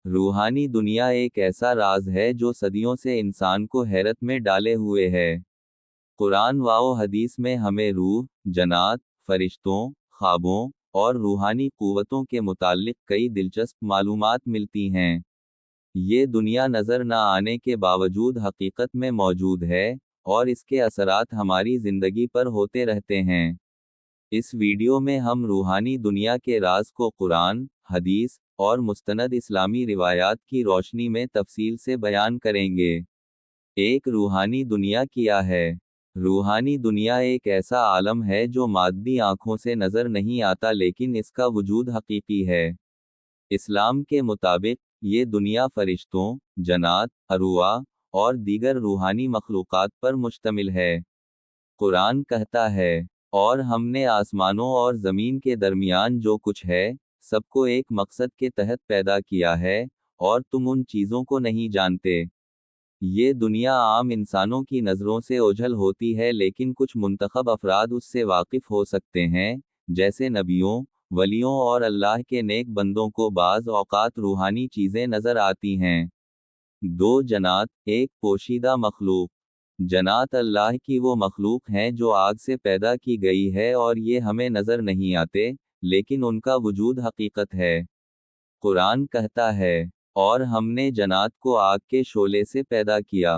रूहानी दुनिया एक ऐसा राज है जो सदियों से इंसान को हैरत में डाले हुए है। कुरान व हदीस में हमें रूह, जन्नात, फरिश्तों, ख्वाबों और रूहानी कुव्वतों के मुताल्लिक कई दिलचस्प मालूमात मिलती हैं। ये दुनिया नज़र न आने के बावजूद हकीकत में मौजूद है और इसके असरात हमारी ज़िंदगी पर होते रहते हैं। इस वीडियो में हम रूहानी दुनिया के राज को कुरान, हदीस और मुस्तनद इस्लामी रिवायात की रोशनी में तफसील से बयान करेंगे। एक रूहानी दुनिया क्या है? रूहानी दुनिया एक ऐसा आलम है जो मादी आंखों से नज़र नहीं आता लेकिन इसका वजूद हकीकी है। इस्लाम के मुताबिक ये दुनिया फरिश्तों, जन्नात, अरवाह और दीगर रूहानी मखलूक़ात पर मुश्तमिल है। कुरान कहता है, और हमने आसमानों और ज़मीन के दरमियान जो कुछ है, सबको एक मकसद के तहत पैदा किया है, और तुम उन चीज़ों को नहीं जानते। ये दुनिया आम इंसानों की नज़रों से ओझल होती है लेकिन कुछ मुंतखब अफराद उससे वाकिफ़ हो सकते हैं, जैसे नबियों, वलियों और अल्लाह के नेक बंदों को बाज़ औक़ात रूहानी चीज़ें नज़र आती हैं। 2 जन्नात, एक पोशीदा मखलूक। जन्नात अल्लाह की वो मखलूक हैं जो आग से पैदा की गई है और ये हमें नज़र नहीं आते, लेकिन उनका वजूद हकीकत है। कुरान कहता है, और हमने जन्नात को आग के शोले से पैदा किया।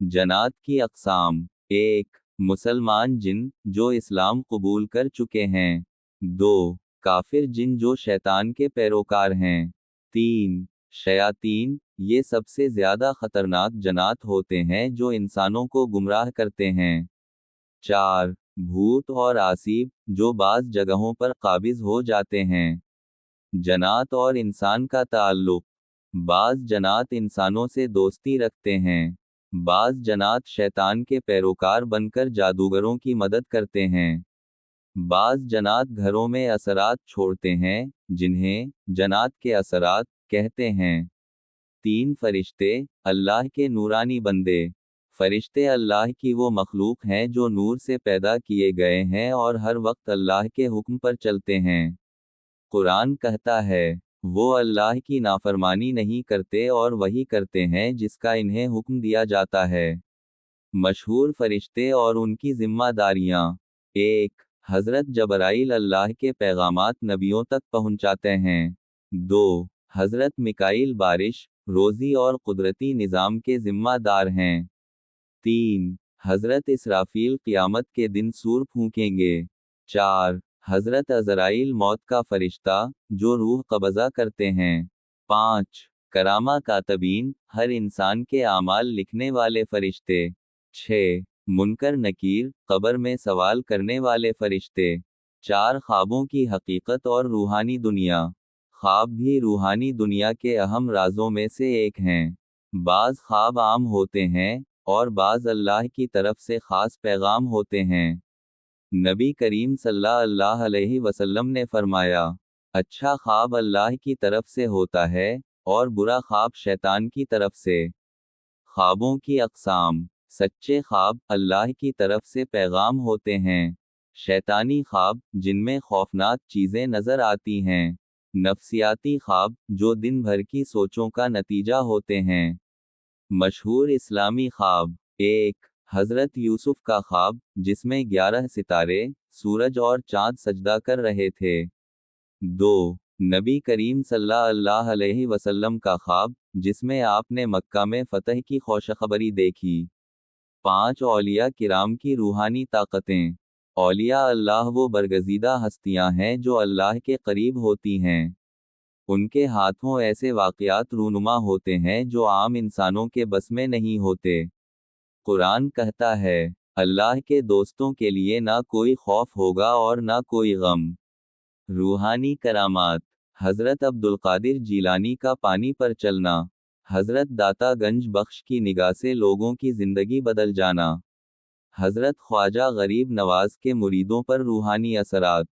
जन्नात की अक़साम: 1. मुसलमान जिन, जो इस्लाम कबूल कर चुके हैं। 2. काफिर जिन जो शैतान के पैरोकार हैं। 3. शयातीन, ये सबसे ज़्यादा ख़तरनाक जन्नात होते हैं जो इंसानों को गुमराह करते हैं। 4. भूत और आसीब, जो बाज़ जगहों पर काबिज़ हो जाते हैं। जन्नात और इंसान का ताल्लुक़: बाज़ जन्नात इंसानों से दोस्ती रखते हैं। बाज़ जन्नात शैतान के पैरोकार बनकर जादूगरों की मदद करते हैं। बाज़ जन्नात घरों में असरात छोड़ते हैं, जिन्हें जन्नात के असरात कहते हैं। 3 फरिश्ते, अल्लाह के नूरानी बंदे। फरिश्ते अल्लाह की वो मखलूक हैं जो नूर से पैदा किए गए हैं और हर वक्त अल्लाह के हुक्म पर चलते हैं। कुरान कहता है, वो अल्लाह की नाफरमानी नहीं करते और वही करते हैं जिसका इन्हें हुक्म दिया जाता है। मशहूर फरिश्ते और उनकी जिम्मेदारियां: 1. हज़रत जबराइल अल्लाह के पैगामात नबियों तक पहुंचाते हैं। 2. हज़रत मिकाईल बारिश, रोज़ी और कुदरती निज़ाम के जिम्मेदार हैं। 3. हज़रत इसराफील क़ियामत के दिन सूर फूंकेंगे। 4. हज़रत अज़राइल मौत का फरिश्ता, जो रूह कब्ज़ा करते हैं। 5. करामा कातबीन, हर इंसान के आमाल लिखने वाले फरिश्ते। 6. मुनकर नकीर, कब्र में सवाल करने वाले फरिश्ते। 4. ख्वाबों की हकीकत और रूहानी दुनिया। ख्वाब भी रूहानी दुनिया के अहम राजों में से एक हैं। बाज़ ख्वाब आम होते हैं, और बाज़ अल्लाह की तरफ से ख़ास पैगाम होते हैं। नबी करीम सल्लल्लाहु अलैहि वसल्लम ने फरमाया, अच्छा ख्वाब अल्लाह की तरफ से होता है, और बुरा ख्वाब शैतान की तरफ से। ख्वाबों की अक़साम: सच्चे ख्वाब अल्लाह की तरफ से पैगाम होते हैं। शैतानी ख्वाब, जिनमें खौफनाक चीज़ें नज़र आती हैं। नफ्सियाती ख्वाब, जो दिन भर की सोचों का नतीजा होते हैं। मशहूर इस्लामी ख्वाब: 1. हज़रत यूसुफ का ख्वाब, जिसमें 11 सितारे, सूरज और चाँद सजदा कर रहे थे। 2. नबी करीम सल्लल्लाहु अलैहि वसल्लम का ख्वाब, जिसमें आपने मक्का में फ़तह की खुशखबरी देखी। 5. औलिया किराम की रूहानी ताकतें। औलिया अल्लाह वो बरगज़ीदा हस्तियां हैं जो अल्लाह के करीब होती हैं। उनके हाथों ऐसे वाक़यात रूनुमा होते हैं जो आम इंसानों के बस में नहीं होते। कुरान कहता है, अल्लाह के दोस्तों के लिए ना कोई खौफ होगा और ना कोई गम। रूहानी करामात: हज़रत अब्दुल कादिर जीलानी का पानी पर चलना। हज़रत दाता गंज बख्श की निगाह से लोगों की ज़िंदगी बदल जाना। हज़रत ख्वाजा गरीब नवाज के मुरीदों पर रूहानी असरात।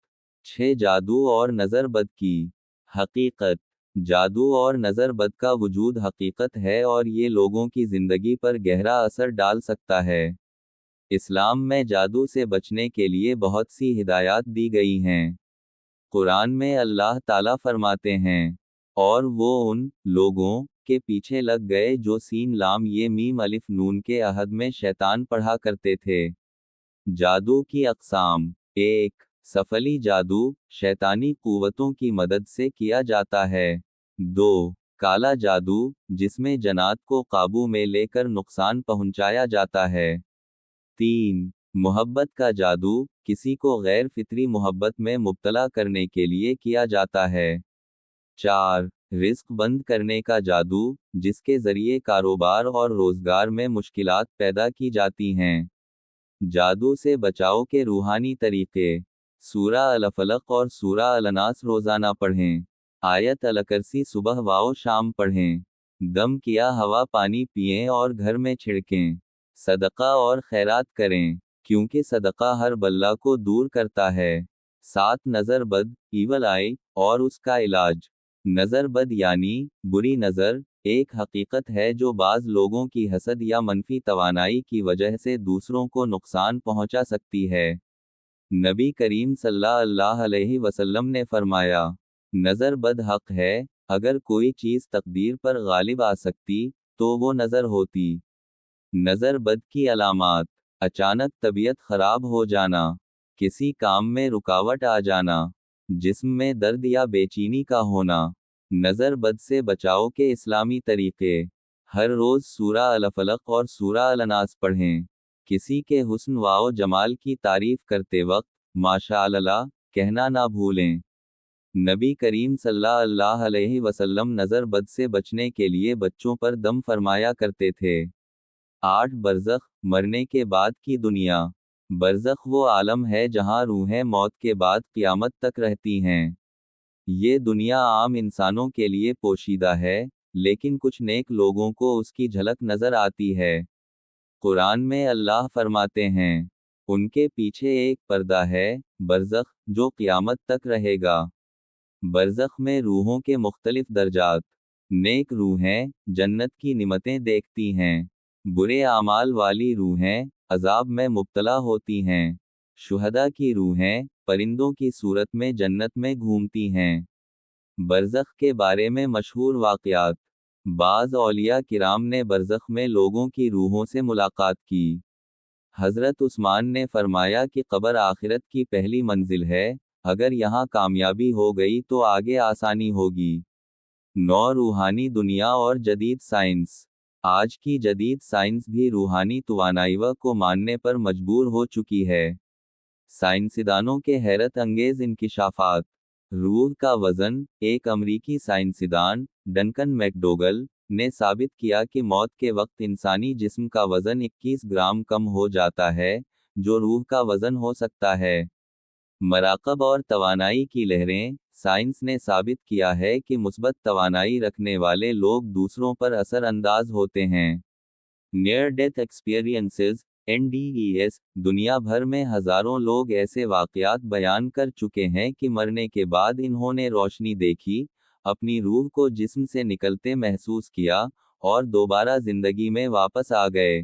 6. जादू और नज़र बद की हकीकत: जादू और नज़र बद का वजूद हकीकत है और ये लोगों की ज़िंदगी पर गहरा असर डाल सकता है। इस्लाम में जादू से बचने के लिए बहुत सी हिदायत दी गई हैं। कुरान में अल्लाह ताला फरमाते हैं, और वो उन लोगों के पीछे लग गए जो सीन लाम ये मीम अलिफ नून के अहद में शैतान पढ़ा करते थे। जादू की अक़साम। 1. सफली जादू, शैतानी कुव्वतों की मदद से किया जाता है। 2. काला जादू, जिसमें जन्नात को काबू में लेकर नुकसान पहुंचाया जाता है। 3. मोहब्बत का जादू, किसी को गैर फितरी मोहब्बत में मुब्तला करने के लिए किया जाता है। 4. रिस्क बंद करने का जादू, जिसके जरिए कारोबार और रोजगार में मुश्किलात पैदा की जाती हैं। जादू से बचाव के रूहानी तरीके। सूरा अल-फलक और सूरा अल-नास रोजाना पढ़ें। आयत अल-कुर्सी सुबह व शाम पढ़ें। दम किया हवा पानी पिएं और घर में छिड़कें। सदका और खैरात करें, क्योंकि सदका हर बल्ला को दूर करता है। 7. नज़र बद, ईवल आई, और उसका इलाज। नज़र बद यानी बुरी नज़र एक हकीकत है जो बाज़ लोगों की हसद या मनफी तवानाई की वजह से दूसरों को नुकसान पहुंचा सकती है। नबी करीम सल्लल्लाहु अलैहि वसल्लम ने फरमाया, नज़र बद हक है, अगर कोई चीज़ तकदीर पर गालिब आ सकती तो वो नज़र होती। नज़र बद की अलामात। अचानक तबीयत खराब हो जाना, किसी काम में रुकावट आ जाना, जिस्म में दर्द या बेचैनी का होना। नज़र बद से बचाव के इस्लामी तरीके। हर रोज़ सूरा अल-फलक और सूरा अल-नास पढ़ें। किसी के हुस्न व जमाल की तारीफ करते वक्त माशाअल्लाह कहना ना भूलें। नबी करीम सल्लल्लाहु अलैहि वसल्लम नज़र बद से बचने के लिए बच्चों पर दम फरमाया करते थे। 8. बरज़ख, मरने के बाद की दुनिया। बरज़ख वो आलम है जहाँ रूहें मौत के बाद क़यामत तक रहती हैं। ये दुनिया आम इंसानों के लिए पोशीदा है, लेकिन कुछ नेक लोगों को उसकी झलक नजर आती है। कुरान में अल्लाह फरमाते हैं, उनके पीछे एक पर्दा है, बरज़ख, जो क़यामत तक रहेगा। बरज़ख में रूहों के मुख्तलिफ दर्जात। नेक रूहें जन्नत की निमतें देखती हैं। बुरे आमाल वाली रूहें अजाब में मुब्तला होती हैं। शुहदा की रूहें परिंदों की सूरत में जन्नत में घूमती हैं। बरज़ख के बारे में मशहूर वाक़यात। बाज़ औलिया किराम ने बरज़ख में लोगों की रूहों से मुलाकात की। हज़रत उस्मान ने फरमाया कि कब्र आखिरत की पहली मंजिल है, अगर यहाँ कामयाबी हो गई तो आगे आसानी होगी। 9. रूहानी दुनिया और जदीद साइंस। आज की जदीद साइंस भी रूहानी तवानाईव को मानने पर मजबूर हो चुकी है। साइंसदानों के हैरत अंगेज इंकिशाफात। रूह का वजन। एक अमरीकी साइंसदान, डंकन मैकडोगल, ने साबित किया कि मौत के वक्त इंसानी जिस्म का वजन 21 ग्राम कम हो जाता है, जो रूह का वजन हो सकता है। मराकब और तवानाई की लहरें। साइंस ने साबित किया है कि मुस्बत तवानाई रखने वाले लोग दूसरों पर असर अंदाज होते हैं। नियर डेथ एक्सपीरियंसेस (NDEs) दुनिया भर में हजारों लोग ऐसे वाक़यात बयान कर चुके हैं कि मरने के बाद इन्होंने रोशनी देखी, अपनी रूह को जिस्म से निकलते महसूस किया, और दोबारा जिंदगी में वापस आ गए।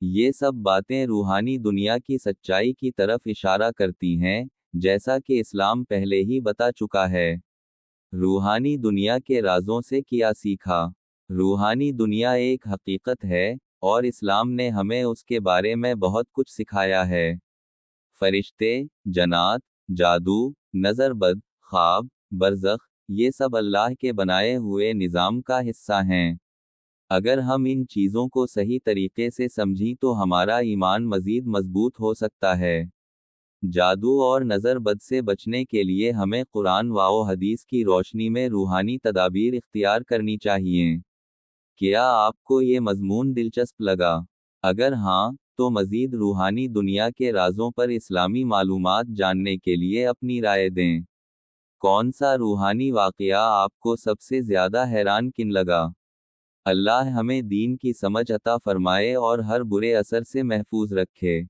ये सब बातें रूहानी दुनिया की सच्चाई की तरफ इशारा करती हैं, जैसा कि इस्लाम पहले ही बता चुका है। रूहानी दुनिया के राजों से क्या सीखा। रूहानी दुनिया एक हकीकत है, और इस्लाम ने हमें उसके बारे में बहुत कुछ सिखाया है। फरिश्ते, जन्नात, जादू, नज़र बद, ख्वाब, बरज़ख, ये सब अल्लाह के बनाए हुए निज़ाम का हिस्सा हैं। अगर हम इन चीज़ों को सही तरीके से समझें तो हमारा ईमान मज़ीद मजबूत हो सकता है। जादू और नज़र बद से बचने के लिए हमें कुरान व हदीस की रोशनी में रूहानी तदाबीर इख्तियार करनी चाहिए। क्या आपको ये मज़मून दिलचस्प लगा? अगर हाँ, तो मज़ीद रूहानी दुनिया के राज़ों पर इस्लामी मालूमात जानने के लिए अपनी राय दें। कौन सा रूहानी वाक़या आपको सबसे ज़्यादा हैरान किन लगा? अल्लाह हमें दीन की समझ अता फरमाए और हर बुरे असर से महफूज रखे।